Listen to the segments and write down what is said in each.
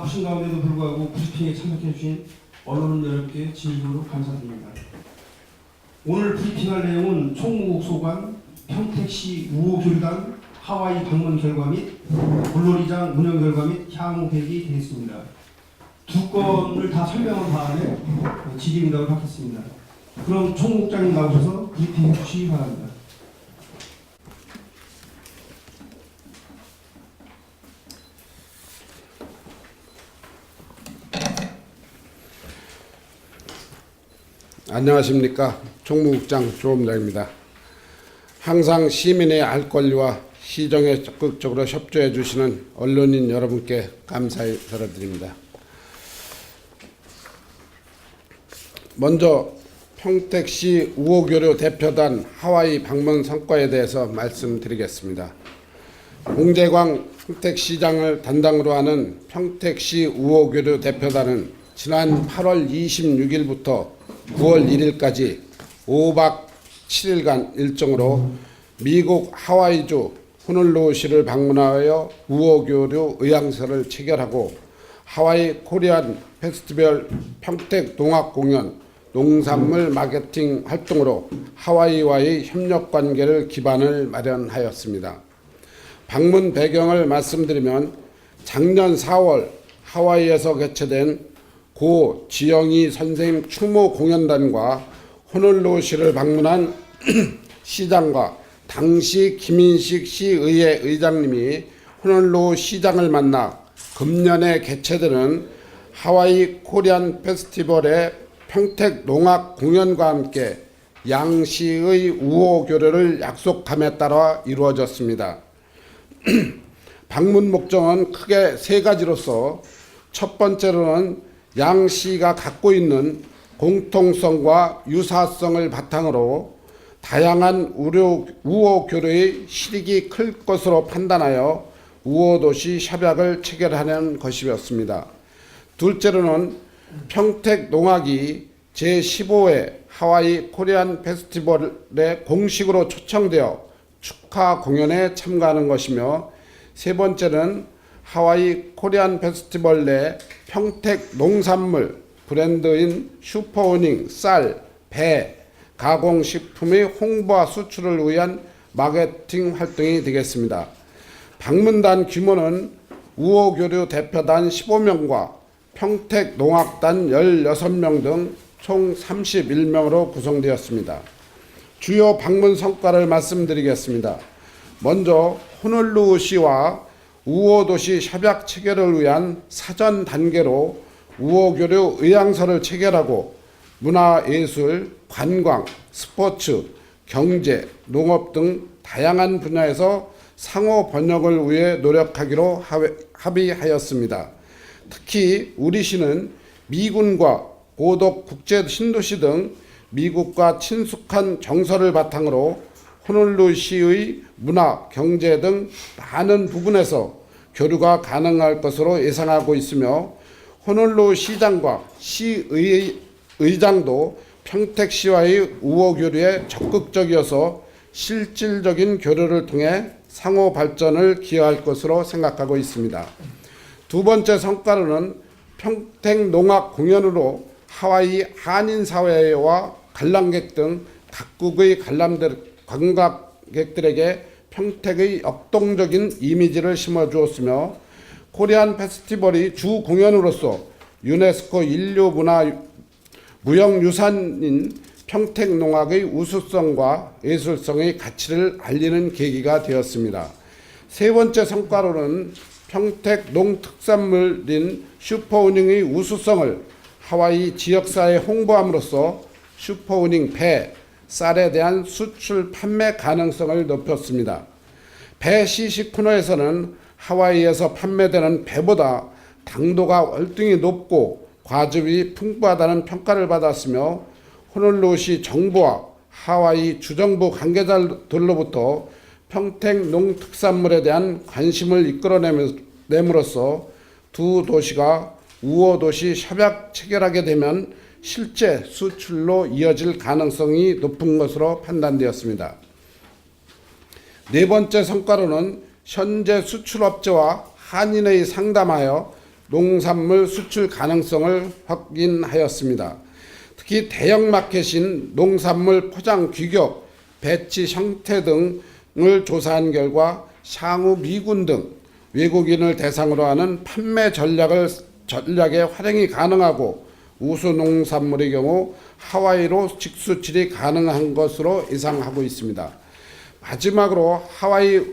바쁘신 가운데도 불구하고 브리핑에 참석해 주신 언론 여러분께 진심으로 감사드립니다. 오늘 브리핑할 내용은 총무국 소관, 평택시 우호교류단 하와이 방문 결과 및 물놀이장 운영 결과 및 향후 계획이 되겠습니다. 두 건을 다 설명한 다음에 질의응답을 받겠습니다. 그럼 총무국장님 나오셔서 브리핑해 주시기 바랍니다. 안녕하십니까. 총무국장 조범장입니다. 항상 시민의 알 권리와 시정에 적극적으로 협조해 주시는 언론인 여러분께 감사히 전해드립니다. 먼저 평택시 우호교류 대표단 하와이 방문 성과에 대해서 말씀드리겠습니다. 공재광 평택시장을 담당으로 하는 평택시 우호교류 대표단은 지난 8월 26일부터 9월 1일까지 5박 7일간 일정으로 미국 하와이주 호놀룰루시를 방문하여 우호교류 의향서를 체결하고 하와이 코리안 페스티벌 평택 농악 공연, 농산물 마케팅 활동으로 하와이와의 협력 관계를 기반을 마련하였습니다. 방문 배경을 말씀드리면 작년 4월 하와이에서 개최된 고 지영희 선생님 추모 공연단과 호놀룰루시를 방문한 시장과 당시 김인식 시의회 의장님이 호놀룰루 시장을 만나 금년에 개최되는 하와이 코리안 페스티벌의 평택 농악 공연과 함께 양시의 우호 교류를 약속함에 따라 이루어졌습니다. 방문 목적은 크게 세 가지로서 첫 번째로는 양시가 갖고 있는 공통성과 유사성을 바탕으로 다양한 우호 교류의 실익이 클 것으로 판단하여 우호도시 협약을 체결하는 것이었습니다. 둘째로는 평택 농악이 제15회 하와이 코리안 페스티벌에 공식으로 초청되어 축하 공연에 참가하는 것이며, 세 번째는 하와이 코리안 페스티벌 내 평택 농산물 브랜드인 슈퍼우닝, 쌀, 배, 가공식품의 홍보와 수출을 위한 마케팅 활동이 되겠습니다. 방문단 규모는 우호교류 대표단 15명과 평택 농악단 16명 등 총 31명으로 구성되었습니다. 주요 방문 성과를 말씀드리겠습니다. 먼저 호놀룰루시와 우호도시 협약 체결을 위한 사전 단계로 우호교류 의향서를 체결하고 문화예술, 관광, 스포츠, 경제, 농업 등 다양한 분야에서 상호 번역을 위해 노력하기로 합의하였습니다. 특히 우리 시는 미군과 고덕 국제 신도시 등 미국과 친숙한 정서를 바탕으로 호놀룰루시의 문화, 경제 등 많은 부분에서 교류가 가능할 것으로 예상하고 있으며, 호놀룰루 시장과 시의장도 평택시와의 우호 교류에 적극적이어서 실질적인 교류를 통해 상호 발전을 기여할 것으로 생각하고 있습니다. 두 번째 성과로는 평택 농악 공연으로 하와이 한인사회와 관람객 등 각국의 관광객들에게 평택의 역동적인 이미지를 심어주었으며, 코리안 페스티벌이 주 공연으로서 유네스코 인류무형유산인 평택 농악의 우수성과 예술성의 가치를 알리는 계기가 되었습니다. 세 번째 성과로는 평택 농특산물인 슈퍼우닝의 우수성을 하와이 지역사회에 홍보함으로써 슈퍼우닝 배, 쌀에 대한 수출 판매 가능성을 높였습니다. 배 시식 코너에서는 하와이에서 판매되는 배보다 당도가 월등히 높고 과즙이 풍부하다는 평가를 받았으며, 호놀룰루시 정부와 하와이 주정부 관계자들로부터 평택 농특산물에 대한 관심을 이끌어냄으로써 두 도시가 우호도시 협약 체결하게 되면 실제 수출로 이어질 가능성이 높은 것으로 판단되었습니다. 네 번째 성과로는 현재 수출업체와 한인회의 상담하여 농산물 수출 가능성을 확인하였습니다. 특히 대형마켓인 농산물 포장 규격, 배치 형태 등을 조사한 결과 향후 미군 등 외국인을 대상으로 하는 판매 전략에 활용이 가능하고 우수 농산물의 경우 하와이로 직수출이 가능한 것으로 예상하고 있습니다. 마지막으로 하와이에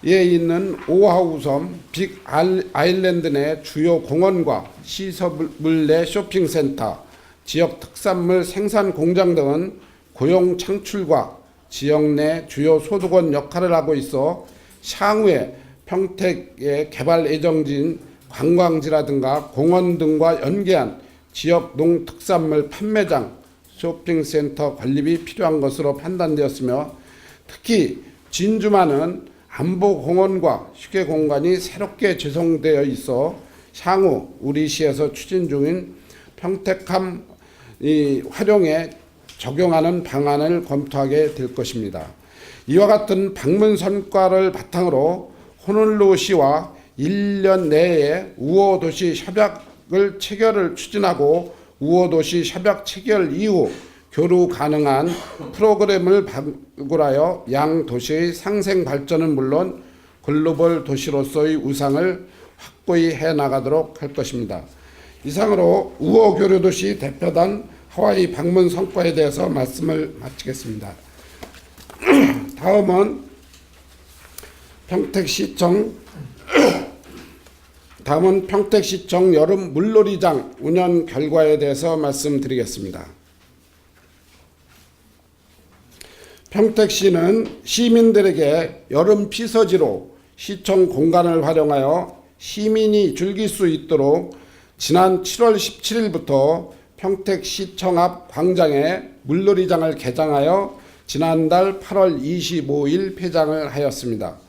있는 오아후 섬 빅 아일랜드 내 주요 공원과 시설물 내 쇼핑센터, 지역 특산물 생산 공장 등은 고용 창출과 지역 내 주요 소득원 역할을 하고 있어 향후에 평택의 개발 예정지인 관광지라든가 공원 등과 연계한 지역 농특산물 판매장, 쇼핑센터 건립이 필요한 것으로 판단되었으며 특히 진주만은 안보공원과 휴게공간이 새롭게 조성되어 있어 향후 우리 시에서 추진 중인 평택함 활용에 적용하는 방안을 검토하게 될 것입니다. 이와 같은 방문 성과를 바탕으로 호놀룰루시와 1년 내에 우호도시 협약을 체결을 추진하고 우호도시 협약 체결 이후 교류 가능한 프로그램을 발굴하여 양 도시의 상생 발전은 물론 글로벌 도시로서의 우상을 확고히 해나가도록 할 것입니다. 이상으로 우호 교류 도시 대표단 하와이 방문 성과에 대해서 말씀을 마치겠습니다. 다음은 평택시청 여름 물놀이장 운영 결과에 대해서 말씀드리겠습니다. 평택시는 시민들에게 여름 피서지로 시청 공간을 활용하여 시민이 즐길 수 있도록 지난 7월 17일부터 평택시청 앞 광장에 물놀이장을 개장하여 지난달 8월 25일 폐장을 하였습니다.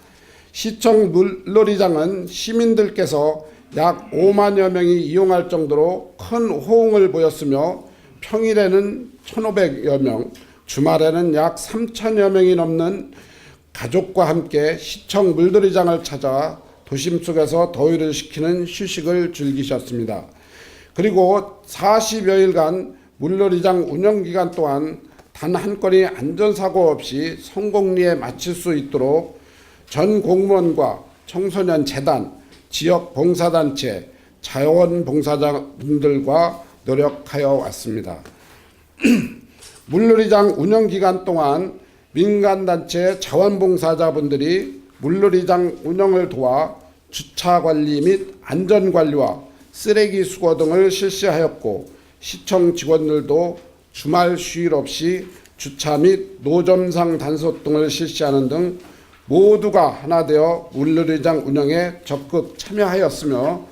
시청 물놀이장은 시민들께서 약 5만여 명이 이용할 정도로 큰 호응을 보였으며 평일에는 1,500여 명, 주말에는 약 3,000여 명이 넘는 가족과 함께 시청 물놀이장을 찾아 도심 속에서 더위를 식히는 휴식을 즐기셨습니다. 그리고 40여일간 물놀이장 운영 기간 동안 단 한 건의 안전사고 없이 성공리에 마칠 수 있도록 전 공무원과 청소년 재단, 지역 봉사단체, 자원봉사자분들과 노력하여 왔습니다. 물놀이장 운영 기간 동안 민간단체 자원봉사자분들이 물놀이장 운영을 도와 주차관리 및 안전관리와 쓰레기 수거 등을 실시하였고 시청 직원들도 주말 휴일 없이 주차 및 노점상 단속 등을 실시하는 등 모두가 하나 되어 물놀이장 운영에 적극 참여하였으며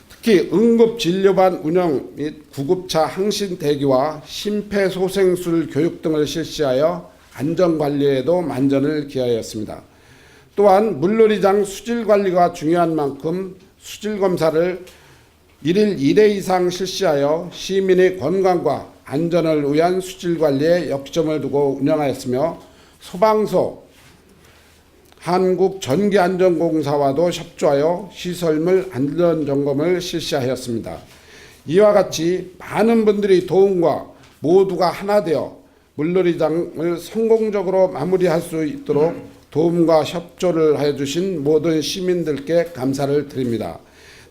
특히 응급진료반 운영 및 구급차 항신 대기와 심폐소생술 교육 등을 실시하여 안전관리에도 만전을 기하였습니다. 또한 물놀이장 수질관리가 중요한 만큼 수질검사를 1일 1회 이상 실시하여 시민의 건강과 안전을 위한 수질관리에 역점을 두고 운영하였으며 소방서, 한국전기안전공사와도 협조하여 시설물 안전점검을 실시하였습니다. 이와 같이 많은 분들의 도움과 모두가 하나 되어 물놀이장을 성공적으로 마무리할 수 있도록 도움과 협조를 해주신 모든 시민들께 감사를 드립니다.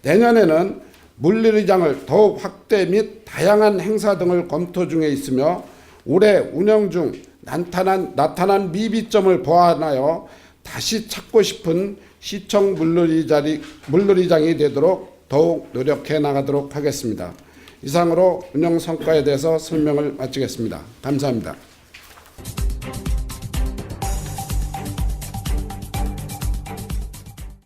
내년에는 물놀이장을 더욱 확대 및 다양한 행사 등을 검토 중에 있으며 올해 운영 중 나타난 미비점을 보완하여 다시 찾고 싶은 시청 물놀이장이 되도록 더욱 노력해 나가도록 하겠습니다. 이상으로 운영 성과에 대해서 설명을 마치겠습니다. 감사합니다.